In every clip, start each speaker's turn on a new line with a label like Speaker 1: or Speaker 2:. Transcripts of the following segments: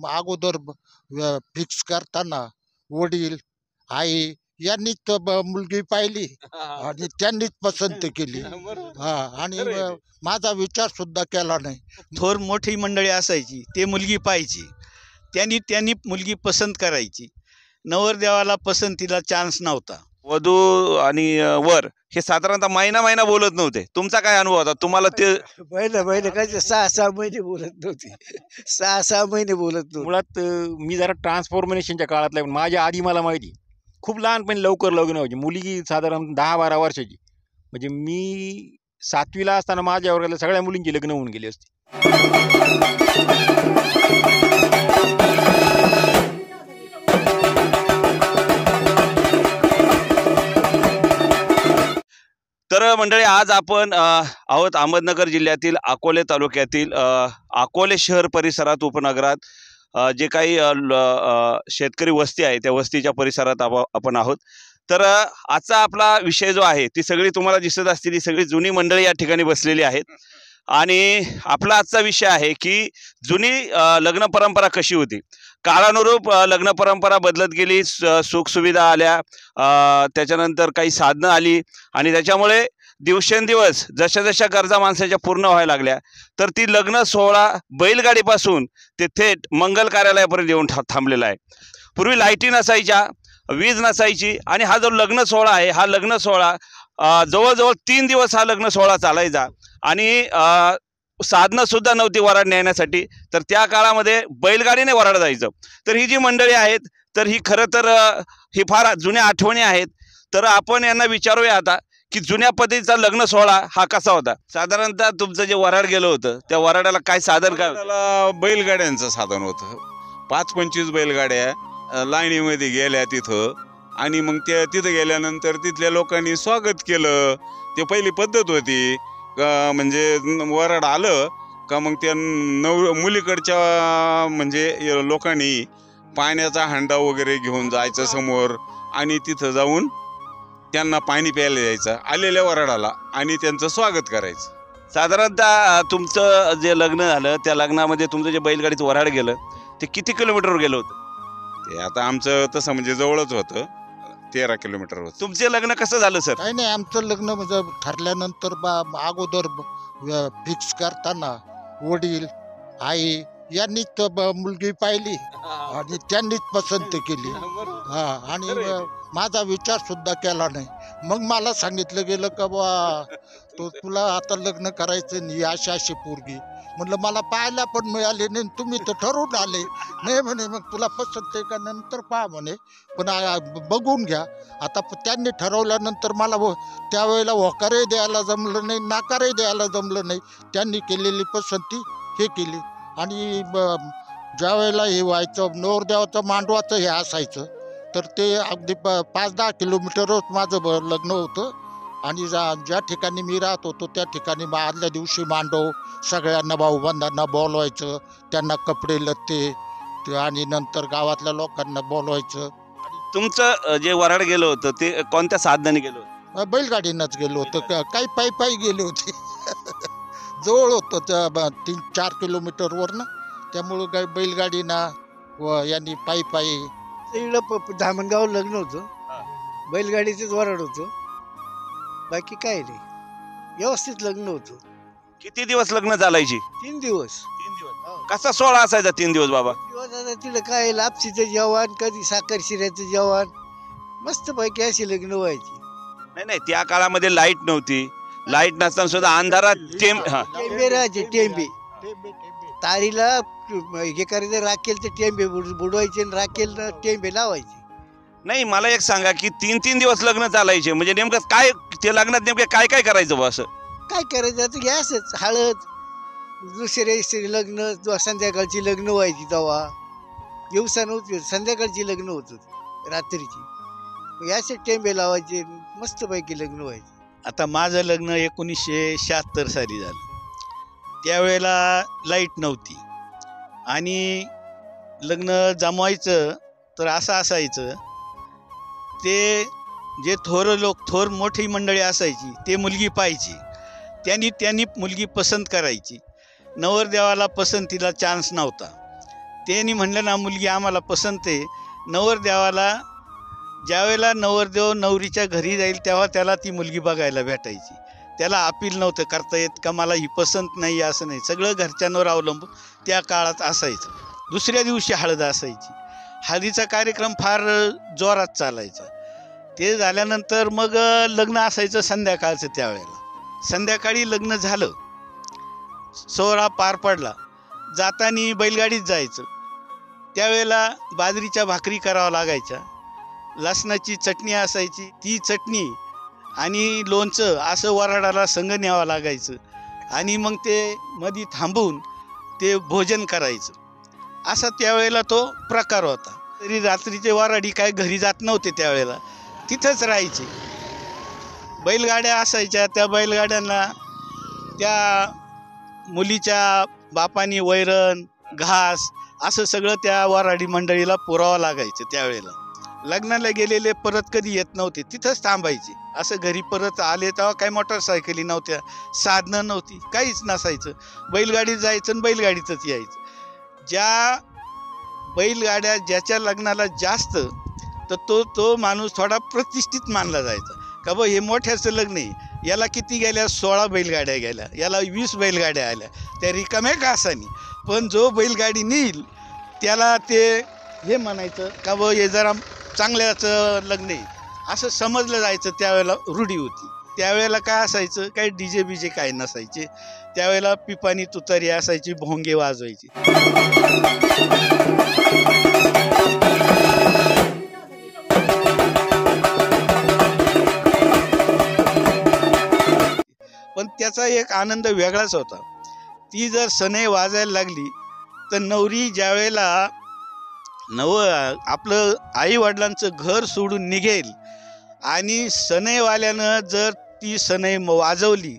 Speaker 1: अगोदर फिक्स करताना वडील आई यांनीच मुलगी पाहिली आणि त्यांनीच पसंत केली. आणि माझा विचार सुद्धा केला नाही.
Speaker 2: थोर मोठी मंडळी असायची, ते मुलगी पाहायची, त्यांनी त्यांनी मुलगी पसंत करायची. नवरदेवाला पसंतीला चान्स नव्हता.
Speaker 3: वधू आणि वर हे साधारणतः महिना बोलत नव्हते. तुमचा काय अनुभव होता? तुम्हाला ते
Speaker 4: महिना काय 6 महिने बोलत नव्हते. 6 महिने बोलत नव्हते.
Speaker 5: मुळात मी जरा ट्रान्सफॉर्मेशनच्या काळातला आहे. माझ्या आधी मला माहिती खूप लहानपणी लवकर लग्न व्हायची. मुलगी साधारण 10-12 वर्षाची. म्हणजे मी 7वीला असताना माझ्या वर्गातल्या सगळ्या मुलींची लग्न होऊन गेली असती.
Speaker 3: तर मंडळी, आज आपण आहोत अहमदनगर जिल्ह्यातील अकोले तालुक्यातील अकोले शहर परिसरात, उपनगरात जे काही शेतकरी वस्ती आहे त्या वस्तीच्या परिसरात आपण आहोत. तर आजचा आपला विषय जो आहे ती सगळी तुम्हाला दिसत असलेली सगळी जुनी मंडळी या ठिकाणी बसलेली आहेत. आणि आपला आजचा विषय आहे की जुनी लग्न परंपरा कशी होती. काळानुरूप लग्न परंपरा बदलत गेली, सुखसुविधा आल्या, त्याच्यानंतर काही साधनं आली आणि त्याच्यामुळे दिवसेंदिवस जशा जशा गरजा माणसाच्या पूर्ण व्हायला लागल्या तर ती लग्न सोहळा बैलगाडीपासून ते थेट मंगल कार्यालयापर्यंत येऊन थांबलेला आहे. पूर्वी लाईटी नसायच्या, वीज नसायची आणि हा जो लग्न सोहळा आहे हा लग्न सोहळा जवळजवळ 3 दिवस हा लग्न सोहळा चालायचा. आणि साधनं सुद्धा नव्हती वराड नेण्यासाठी, तर त्या काळामध्ये बैलगाडीने वराड जायचं. तर ही जी मंडळी आहेत तर ही खरं तर ही फार जुन्या आठवणी आहेत. तर आपण यांना विचारूया आता की जुन्या पद्धतीचा लग्न सोहळा हा कसा होता. साधारणतः तुमचं जे वराड गेलं होतं त्या वराडाला काय साधन, काय
Speaker 6: बैलगाड्यांचं साधन होतं. 5-25 बैलगाड्या लाईनीमध्ये गेल्या तिथं आणि मग त्या तिथं गेल्यानंतर तिथल्या लोकांनी स्वागत केलं. ते पहिली पद्धत होती. म्हणजे वराड आलं का मग त्या मुलीकडच्या म्हणजे लोकांनी पाण्याचा हांडा वगैरे घेऊन जायचं समोर आणि तिथं जाऊन त्यांना पाणी प्यायला द्यायचं आलेल्या वराडाला आणि त्यांचं स्वागत करायचं.
Speaker 3: साधारणतः तुमचं जे लग्न झालं त्या लग्नामध्ये तुमचं जे बैलगाडीचं वराड गेलं ते किती किलोमीटरवर गेलं होतं?
Speaker 6: ते आता आमचं तसं म्हणजे जवळच होतं, 13 किलोमीटर होतं.
Speaker 3: तुमचे लग्न कसं झालं सर?
Speaker 1: काही नाही, आमचं लग्न म्हणजे ठरल्यानंतर अगोदर फिक्स करताना वडील आई यांनीच मुलगी पाहिली आणि त्यांनीच पसंत केली. आणि माझा विचार सुद्धा केला नाही. मग मला सांगितलं गेलं का बा तुला आता लग्न करायचं नाही, अशी अशी पोरगी. म्हटलं मला पाहायला पण मिळाले नाही, तुम्ही तर ठरवून आले नाही. म्हणे मग तुला पसंत आहे का नंतर पहा म्हणे, पण बघून घ्या. आता त्यांनी ठरवल्यानंतर मला त्यावेळेला होकारही द्यायला जमलं नाही, नाकारही द्यायला जमलं नाही. त्यांनी केलेली पसंती हे केली. आणि ज्या वेळेला हे व्हायचं नवरदेवाचं मांडवाचं हे असायचं तर ते अगदी 5-10 किलोमीटरच माझं लग्न होतं. आणि ज्या ठिकाणी मी राहत होतो त्या ठिकाणी आदल्या दिवशी मांडव सगळ्यांना भाऊबंधांना बोलवायचं, त्यांना कपडे लत्ते आणि नंतर गावातल्या लोकांना बोलवायचं.
Speaker 3: तुमचं जे वराड गेलं होतं ते कोणत्या साधनाने गेलं होतं?
Speaker 1: बैलगाडीनंच गेलो होतं. काही पायी गेले होते. जवळ होतं त्या 3-4 किलोमीटरवर ना, त्यामुळं काही बैलगाडीना यांनी पायी
Speaker 4: इकडं धामणगाव लग्न होतं, बैलगाडीचंच वराड होतं, बाकी काय नाही. व्यवस्थित लग्न होतं.
Speaker 3: किती दिवस लग्न चालायची?
Speaker 4: 3 दिवस.
Speaker 3: कसा सोहळा असायचा 3 दिवस बाबा?
Speaker 4: तिथं काय लापसीचं जेवण, कधी साखर शिऱ्याचं जेवण, मस्त पैकी अशी लग्न व्हायची.
Speaker 3: नाही, त्या काळामध्ये लाईट नव्हती. लाईट नसताना सुद्धा अंधारात
Speaker 4: टेंबे राहायचे. टेंबे तारीला हे करायचं, राखेल ते टेंबे बुडवायचे आणि राखेल टेंबे लावायचे.
Speaker 3: नाही, मला एक सांगा की 3-3 दिवस लग्न चालायचे म्हणजे नेमकं काय ते लग्नात नेमकं काय काय करायचं बा? असं
Speaker 4: काय करायचं आता गॅसच, हळद, दुसरे लग्न, संध्याकाळची लग्न व्हायची. तेव्हा दिवसा नव्हती, संध्याकाळची लग्न होत होती, रात्रीची. याचे टेंबे लावायचे, मस्तपैकी लग्न व्हायचे.
Speaker 2: आता माझं लग्न 1976 साली झालं. त्यावेळेला लाईट नव्हती आणि लग्न जमवायचं तर असं असायचं, ते जे थोर मोठी मंडळी असायची ते मुलगी पाहायची, त्यांनी मुलगी पसंत करायची. नवरदेवाला पसंतीला चान्स नव्हता. त्यांनी म्हणलं ना मुलगी आम्हाला पसंत आहे. नवरदेवाला ज्यावेळेला नवरदेव नवरीच्या घरी जाईल तेव्हा त्याला ती मुलगी बघायला भेटायची. त्याला अपील नव्हतं करता येत का मला ही पसंत नाही असं नाही. सगळं घरच्यांवर अवलंबून त्या काळात असायचं. दुसऱ्या दिवशी हळद असायची. हळदीचा कार्यक्रम फार जोरात चालायचा. ते झाल्यानंतर मग लग्न असायचं संध्याकाळचं. त्यावेळेला संध्याकाळी लग्न झालं, सोहळा पार पडला, जाताना बैलगाडीत जायचं. त्यावेळेला बाजरीच्या भाकरी करावं लागायच्या, लसणाची चटणी असायची, ती चटणी आणि लोणचं असं वराडाला संग न्यावं लागायचं. आणि मग ते मधी थांबून ते भोजन करायचं. असा त्यावेळेला तो प्रकार होता. तरी रात्रीचे वराडी काय घरी जात नव्हते, त्यावेळेला तिथंच राहायचे. बैलगाड्या असायच्या, त्या बैलगाड्यांना त्या मुलीच्या बापानी वैरण घास असं सगळं त्या वराडी मंडळीला पुरावं लागायचं. त्यावेळेला लग्नाला गेलेले परत कधी येत नव्हते, तिथंच थांबायचे. असं घरी परत आले तेव्हा काही मोटरसायकली नव्हत्या, साधनं नव्हती, काहीच नसायचं. बैलगाडीत जायचं आणि बैलगाडीतच यायचं. ज्या बैलगाड्या ज्याच्या लग्नाला जास्त, तर तो माणूस थोडा प्रतिष्ठित मानला जायचा. का बा हे मोठ्याचं लग्न आहे, याला किती गेल्या 16 बैलगाड्या गेल्या, याला 20 बैलगाड्या आल्या, त्या रिकाम्या का असानी. पण जो बैलगाडी नेईल त्याला ते हे म्हणायचं का बा हे जरा चांगल्याचं लग्न आहे असं समजलं जायचं. त्यावेळेला रूढी होती. त्यावेळेला काय असायचं, काही डीजे बीजे काय नसायचे. त्यावेळेला पिपाणी तुतारी असायची, भोंगे वाजवायची. पण त्याचा एक आनंद वेगळाच होता. ती जर सनई वाजायला लागली तर नवरी ज्यावेळेला आपलं आई वडिलांचं घर सोडून निघेल आणि सनईवाल्यानं जर ती सनई वाजवली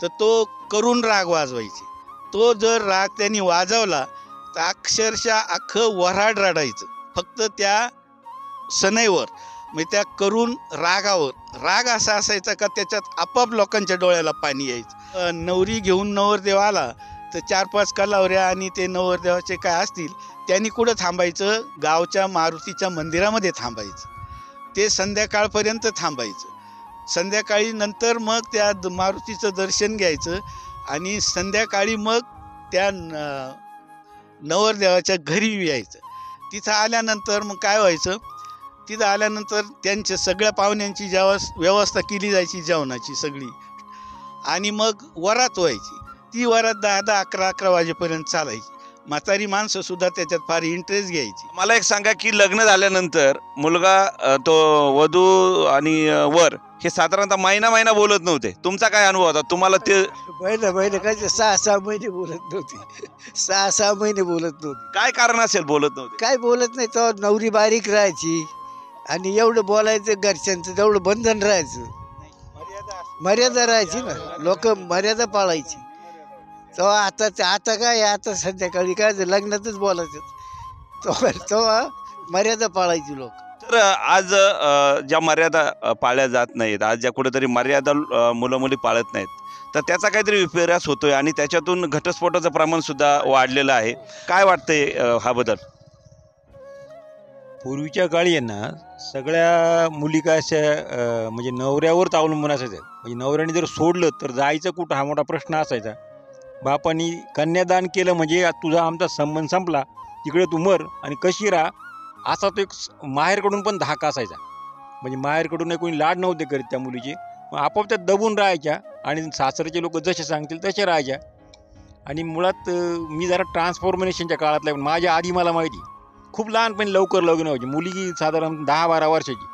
Speaker 2: तर तो करून राग वाजवायची. तो जर राग त्यांनी वाजवला तर अक्षरशः अख्खं वऱ्हाड रडायचं फक्त त्या सनईवर. म्हणजे त्या करून रागावर. राग असा असायचा का त्याच्यात आपाप लोकांच्या डोळ्याला पाणी यायचं. नवरी घेऊन नवरदेव आला तर 4-5 कलावऱ्या आणि ते नवरदेवाचे काय असतील त्यांनी कुठं थांबायचं, गावच्या मारुतीच्या मंदिरामध्ये थांबायचं. ते संध्याकाळपर्यंत थांबायचं. संध्याकाळी नंतर मग त्या मारुतीचं दर्शन घ्यायचं आणि संध्याकाळी मग त्या नवरदेवाच्या घरी यायचं. तिथं आल्यानंतर मग काय व्हायचं, तिथं आल्यानंतर त्यांच्या सगळ्या पाहुण्यांची व्यवस्था केली जायची जेवणाची सगळी. आणि मग वरात व्हायची. ती वरात 10-11 वाजेपर्यंत चालायची. म्हातारी माणसं सुद्धा त्याच्यात फार इंटरेस्ट घ्यायची.
Speaker 3: मला एक सांगा की लग्न झाल्यानंतर मुलगा तो वधू आणि वर हे साधारणतः महिना बोलत नव्हते. तुमचा काय अनुभव होता? तुम्हाला ते
Speaker 4: महिना काय 6-6 महिने बोलत नव्हती. 6-6 महिने बोलत नव्हती.
Speaker 3: काय कारण असेल बोलत नव्हते?
Speaker 4: काय बोलत नाही. तर नवरी बारीक राहायची आणि एवढं बोलायचं घरच्यांचं तेवढं बंधन राहायचं. मर्यादा राहायची ना, लोक मर्यादा पाळायची. तेव्हा आता काय, आता संध्याकाळी काय लग्नातच बोलायचं. तेव्हा मर्यादा पाळायची लोक.
Speaker 3: तर आज ज्या मर्यादा पाळल्या जात नाहीत, आज ज्या कुठेतरी मर्यादा मुलं मुली पाळत नाहीत, तर त्याचा काहीतरी विपर्यास होतोय आणि त्याच्यातून घटस्फोटाचं प्रमाण सुद्धा वाढलेलं आहे. काय वाटतंय हा बदल?
Speaker 5: पूर्वीच्या काळी आहे ना, सगळ्या मुली काय अशा म्हणजे नवऱ्यावरच अवलंबून असायचं. म्हणजे नवऱ्याने जर सोडलं तर जायचं कुठं हा मोठा प्रश्न असायचा. बापानी कन्यादान केलं म्हणजे तुझा आमचा संबंध संपला, तिकडे तू मर आणि कशी राहा, असा तो एक माहेरकडून पण धाक असायचा. म्हणजे माहेरकडून कोणी लाड नव्हते करीत त्या मुलीचे. मग आपोआप त्या दबून राहायच्या आणि सासऱ्याचे लोक जसे सांगतील तसे राहायच्या. आणि मुळात मी जरा ट्रान्सफॉर्मेशनच्या काळातला, पण माझ्या आधी मला माहिती खूप लहानपणी लवकर लग्न व्हायची. मुलगी साधारण 10-12 वर्षाची.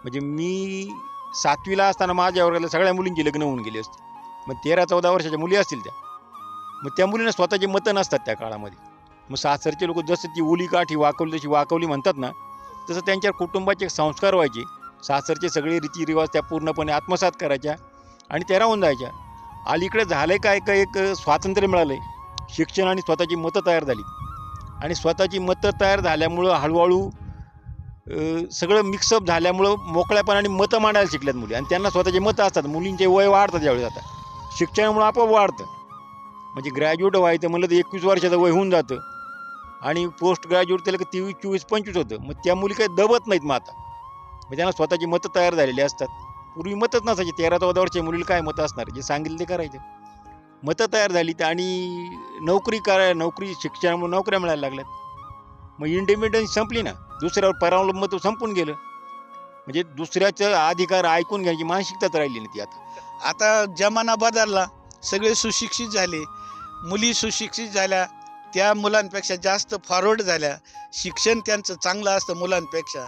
Speaker 5: म्हणजे मी 7वीला असताना माझ्या वर्गातल्या सगळ्या मुलींची लग्न होऊन गेली असते. मग 13-14 वर्षाच्या मुली असतील त्या. मग त्या मुलींना स्वतःचे मतं नसतात त्या काळामध्ये. मग सासरचे लोक जसं ती ओली काठी वाकवली तशी वाकवली म्हणतात ना, तसं त्यांच्या कुटुंबाचे संस्कार व्हायचे. सासरचे सगळे रीतिरिवाज त्या पूर्णपणे आत्मसात करायच्या आणि त्या राहून जायच्या. अलीकडे झालं काय का एक स्वातंत्र्य मिळालं आहे, शिक्षण आणि स्वतःची मतं तयार झाली. आणि स्वतःची मतं तयार झाल्यामुळं हळूहळू सगळं मिक्सअप झाल्यामुळं मोकळ्यापणाने मतं मांडायला शिकल्यात मुली. आणि त्यांना स्वतःचे मतं असतात. मुलींचे वय वाढतं त्यावेळेस. आता शिक्षणामुळं आपोआप वाढतं. म्हणजे ग्रॅज्युएट व्हायचं म्हणलं तर 21 वर्षाचं वय होऊन जातं. आणि पोस्ट ग्रॅज्युएट त्याला 23, 24, 25 होतं. मग त्या मुली काही दबत नाहीत मग आता. मग त्यांना स्वतःची मतं तयार झालेली असतात. पूर्वी मतच नसायची. 13-14 वर्षाच्या मुलीला काय मतं असणार, जे सांगितलं ते करायचं. मतं तयार झाली आणि नोकरी शिक्षणामुळे नोकऱ्या मिळायला लागल्यात. मग इंडिपेंडन्स संपली ना, दुसऱ्यावर परावलंबन संपून गेलं. म्हणजे दुसऱ्याचं अधिकार ऐकून घ्यायची मानसिकताच राहिली नाही ती आता.
Speaker 2: आता जमाना बदलला, सगळे सुशिक्षित झाले, मुली सुशिक्षित झाल्या, त्या मुलांपेक्षा जास्त फॉरवर्ड झाल्या, शिक्षण त्यांचं चांगलं असतं मुलांपेक्षा,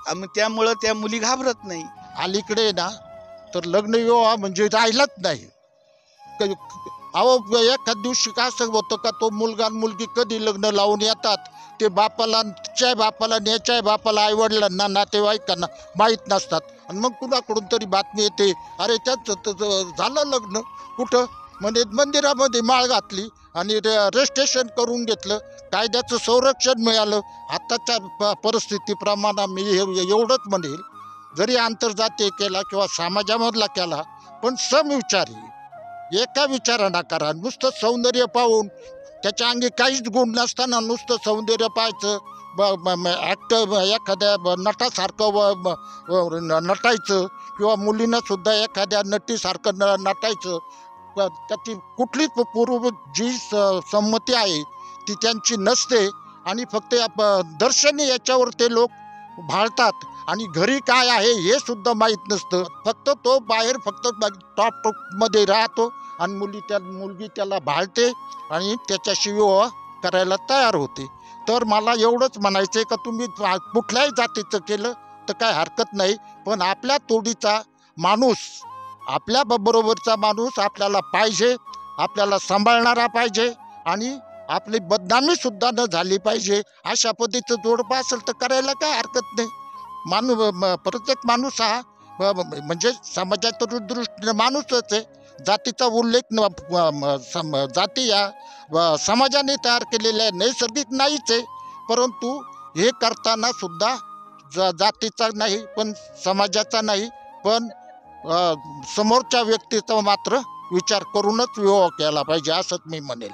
Speaker 2: आणि त्यामुळं त्या मुली घाबरत नाही.
Speaker 1: अलीकडे ना तर लग्न विवाह म्हणजे राहिलाच नाही. अहो एखाद दिवशी काय असं होतं का तो मुलगा आणि मुलगी कधी लग्न लावून येतात, ते बापाला न्याच्या बापाला आईवडिलांना नातेवाईकांना माहीत नसतात. आणि मग कुणाकडून तरी बातमी येते, अरे त्याचं झालं लग्न कुठं, म्हणजे मंदिरामध्ये माळ घातली आणि रजिस्ट्रेशन करून घेतलं, कायद्याचं संरक्षण मिळालं. आताच्या परिस्थितीप्रमाणे मी एवढंच म्हणेल, जरी आंतरजातीय केला किंवा समाजामधला केला, पण समविचारी एका विचारानं करा. नुसतं सौंदर्य पाहून त्याच्या अंगी काहीच गुण नसताना नुसतं सौंदर्य पाहायचं, एखाद्या नटासारखं नटायचं किंवा मुलींनासुद्धा एखाद्या नटीसारखं नटायचं, त्याची कुठलीच पूर्व जी संमती आहे ती त्यांची नसते. आणि फक्त दर्शनी याच्यावर ते लोक भाळतात आणि घरी काय आहे हे सुद्धा माहीत नसतं. फक्त तो बाहेर फक्त टॉपमध्ये राहतो आणि मुलगी त्याला भाळते आणि त्याच्याशी विवाह करायला तयार होते. तर मला एवढंच म्हणायचं आहे का तुम्ही कुठल्याही जातीचं केलं तर काय हरकत नाही, पण आपल्या तोडीचा माणूस, आपल्या बरोबरचा माणूस आपल्याला पाहिजे, आपल्याला सांभाळणारा पाहिजे आणि आपली बदनामीसुद्धा न झाली पाहिजे. अशा पद्धतीचं जोडपं असेल तर करायला काय हरकत नाही. प्रत्येक माणूस हा म्हणजे समाजाच्या दृष्टीने माणूसच आहे. जातीचा उल्लेख जाती या समाजाने तयार केलेल्या नैसर्गिक नाहीच आहे, परंतु हे करताना सुद्धा जातीचा नाही, पण समाजाचा नाही, पण समोरच्या व्यक्तीचा मात्र विचार करूनच विवाह केला पाहिजे, असंच मी म्हणेल.